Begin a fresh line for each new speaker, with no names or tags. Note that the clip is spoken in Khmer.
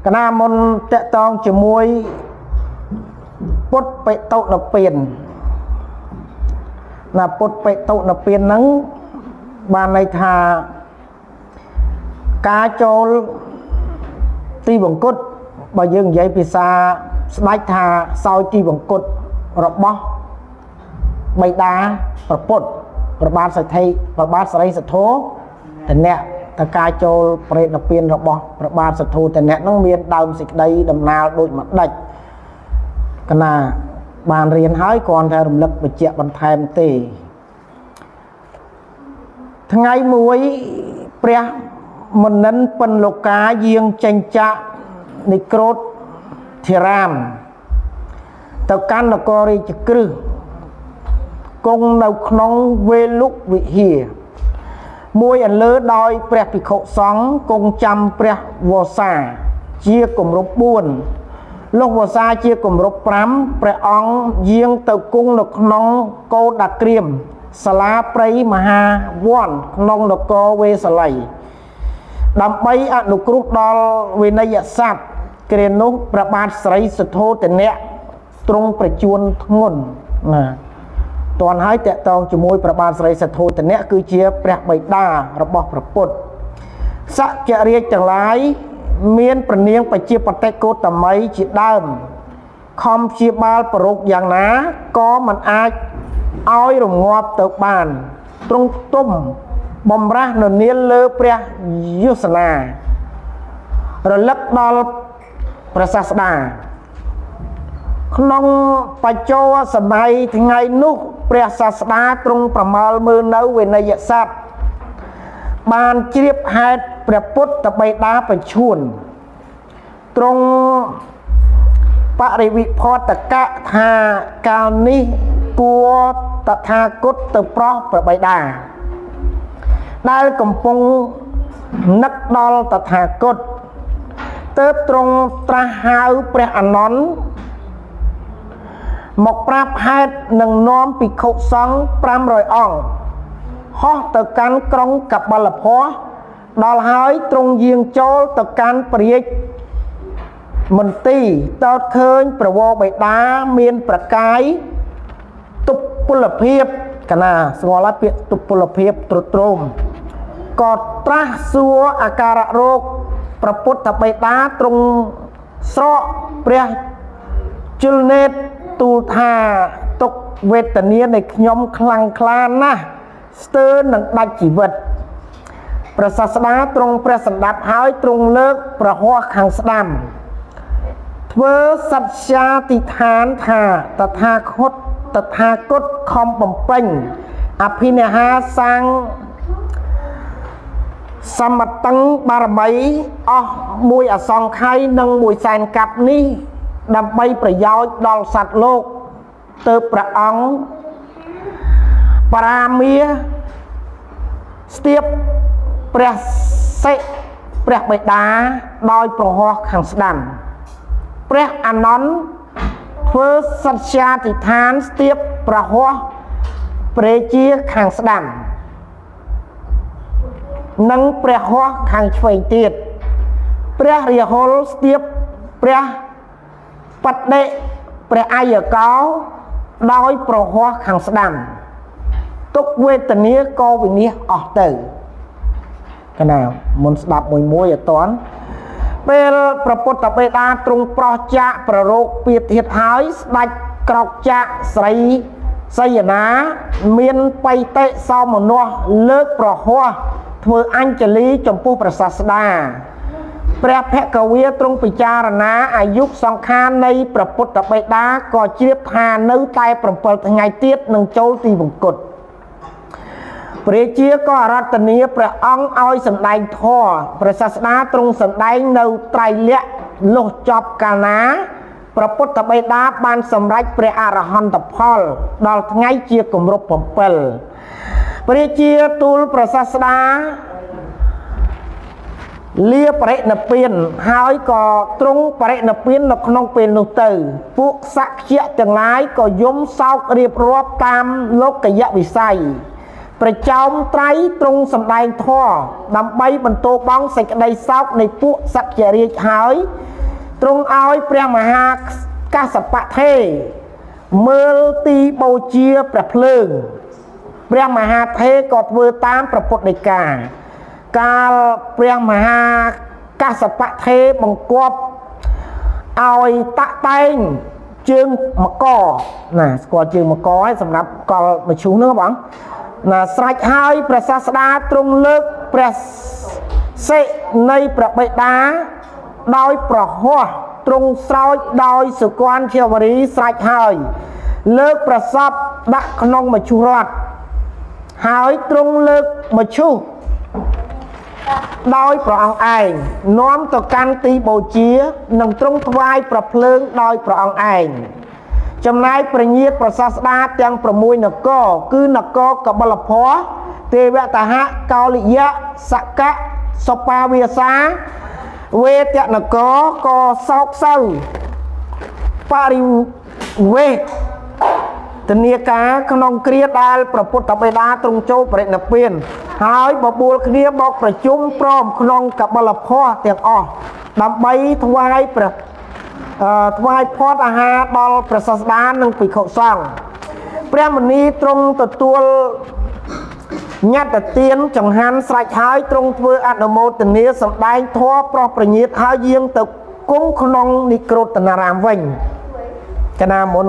កណាមុនតកតងជាមួយពុទ្ធបេតុនិព្វានណាពុទ្ធបេតុនិព្វានហ្នឹងបានន័យថាការចូលទីបង្គត់បើយើងនិយាយភាសាស្ដេចថាសោយទីបង្គត់របស់បិតាប្រពុតព្រះបាទសទ្ធិព្រះបាទសរិសធោតអ្នកតការចូលប្រេតនិព្វានរបស់ព្រះបាទសទ្ធោតអ្នកហ្នឹងមានដើមសេចក្តីដំណាលដូចម្ដេចកណាបានរៀនហើយគ្រាន់តែរំលឹកបញ្ជាក់បន្ថែមទេថ្ងៃមួយព្រះមុនិនពិនលោកាយាងចេញចាក់និក្រូធធិរាមទៅកាន់នគររាជក្រឹសគង់នៅក្នុងវេលុវិហារមួយអន្លើដោយព្រះភិក្ខុសង្ឃគង់ចាំព្រះវស្សាជាគម្រប់4លោកវស្សាជាគម្រប់5ព្រះអង្គយាងទៅគង់នៅក្នុងកោដក្រៀមសាលាព្រៃមហាវ័នក្នុងនគរវេសាល័យដើម្បីអនុគ្រោះដល់វិនយស័ព្ទគ្រានោះព្រះបាទស្រីសទ្ធោទនៈទ្រង់ប្រជួនធ្ងន់ណាតន់ហើយតកតងជាមួយព្រះបាទស្រីសទ្ធោទនៈគឺជាព្រះបិតារបស់ព្រះពុទ្ធសក្យរាជទាំងឡាយមានព្រះនាងបជាបតិកោតមីជាដើមខំព្យាបាលប្ររោគយ៉ាងណាក៏មិនអាចឲ្យរងាប់ទៅបានទ្រង់ទុំបំរាស់ននាលលើព្រះយុសនារលឹកដល់ព្រះសាស្តាក្នុងបច្ចោសម័យថ្ងៃនោះព្រះសាស្តាទ្រង់ប្រមាលមើលនៅវិនយស័ព្ទបានជ្រាបហេតុព្រះពុទ្ធបិតាបញ្ឈួនទ្រង់បរិវិផតកៈថាកាលនេះគួរតថាគតទៅប្រោសព្រះបិតាដែលកំពុងនឹកដល់តថាគតទើបទ្រង់ត្រាស់ហៅព្រះអានន្ទមកប្រាប់ហេតុនឹងនាំភិក្ខុសង្ឃ500អង្គហោះទៅកាន់ក្រុងកបលភ័ស្ត្រដល់ហើយទ្រង់យាងចូលទៅកាន់ព្រះរាជមន្ទីរតើតឃើញប្រវោបិតាមានប្រកាយទុពលភាពកណាស្គាល់ហើយពាក្យទុពលភាពទ្រុឌទ្រោមក៏ត្រាស់សួរអាការៈរោគព្រះពុទ្ធបិតាទ្រង់ស្រកព្រះជលនេតទូលថាទុក្ខវេទនានៃខ្ញុំខ្លាំងក្លាណាស់ស្ទើរនឹងដាច់ជីវិតព្រះសាស្តាទ្រង់ព្រះសម្ដាប់ហើយទ្រង់លើកប្រហោះខាងស្ដាំធ្វើសត្យាទិដ្ឋានថាតថាគតខំបំពេញអភិនិហាសាងសមតੰបារមីអស់មួយអសង្ខ័យនិងមួយសែនកាប់នេះដើម្បីប្រយោជន៍ដល់សត្វលោកទើបព្រះអង្គបរាមាស្ទាបព្រះសិព្រះបិតាដោយប្រហោះខាងស្ដាំព្រះអានន្ទធ្វើសត្យាទិដ្ឋានស្ទាបប្រហោះព្រះជាខាងស្ដាំនិងព្រះហោះខាងឆ្វេងទៀតព្រះរាហុលស្ទាបព្រះបដិព្រះអាយកោដោយប្រហោះខាងស្ដាំទុក្ខវេទនាក៏វិនាសអស់ទៅកណាមុនស្ដាប់មួយអត់តាន់ពេលព្រះពុទ្ធបិតាទ្រង់ប្រោះចាកប្ររោគពាធិធហើយស្ដេចក្រោកចាកស្រីសយនាមានបៃតិសោមនស្សលើកប្រហោះធ្វើអញ្ជលីចំពោះព្រះសាស្តាព្រះភគវាទ្រង់ពិចារណាអាយុសង្ខារនៃព្រះពុទ្ធបិតាក៏ជ្រាបថានៅតែ7ថ្ងៃទៀតនឹងចូលទីវង្គតព្រះជាក៏អារាធនាព្រះអង្គឲ្យសម្ដែងធម៌ព្រះសាស្តាទ្រង់សម្ដែងនៅត្រៃលក្ខណ៍លុះចប់កាលណាព្រះពុទ្ធបិតាបានសម្រេចព្រះអរហន្តផលដល់ថ្ងៃជាគម្រប់7ព្រះជាទូលព្រះសាស្តាលាបរិនិព្វានហើយក៏ទ្រង់បរិនិព្វាននៅក្នុងពេលនោះទៅពួកសក្យៈទាំងឡាយក៏យំសោករៀបរាប់តាមលោកយៈវិស័យប្រចោមត្រៃទ្រង់សម្ដែងធម៌ដើម្បីបន្ទោបង់សេចក្តីសោកនៃពួកសក្យរាជហើយ ទ្រង់ឲ្យព្រះមហាកាសបៈថេរមើលទីបូជាព្រះភ្លើងព្រះមហាថេរក៏ធ្វើតាមព្រះពុទ្ធដីកាកាលព្រះមហាកាសបៈថេរបង្គាប់ឲ្យតាក់តែងជើងមកណាស្គាល់ជើងមកហើយសម្រាប់កលមឈូសនោះបងណាស្រេចហើយព្រះសាស្តាទ្រង់លើកព្រះសិនៃព្រះបិតាដោយប្រហោះទ្រង់ស្រោចដោយសុគន្ធជាវរីស្រេចហើយលើកប្រសពដាក់ក្នុងមឈូសរថហើយទ្រង់លើកមឈូសដោយព្រះអង្គឯងនាំទៅកាន់ទីបូជានិងទ្រង់ថ្វាយប្រភ្លើងដោយព្រះអង្គឯងចំណែកព្រះញាតប្រសាស្តាទាំង6នគរគឺនគរកបលភ័រទេវតហៈកោលិយៈសកៈសបាវាសាវេទនគរក៏សោកសៅបរិវេទនីការក្នុងគ្រាដែលព្រះពុទ្ធបិតាទ្រង់ចូលបរិនិព្វានហើយបបួលគ្នាមកប្រជុំព្រមក្នុងកបលភ័រទាំងអស់ដើម្បីថ្វាយផតអាហារដល់ព្រះសាស្តានិងភិក្ខុសង្ឃព្រះមុនីទ្រង់ទទួលញត្តទានចង្ហាន់ស្រេចហើយទ្រង់ធ្វើអនុមោទនាសម្ដែងធម៌ប្រោះប្រញាតហើយយាងទៅគង់ក្នុងនិក្រូតនារាមវិញកណាមុន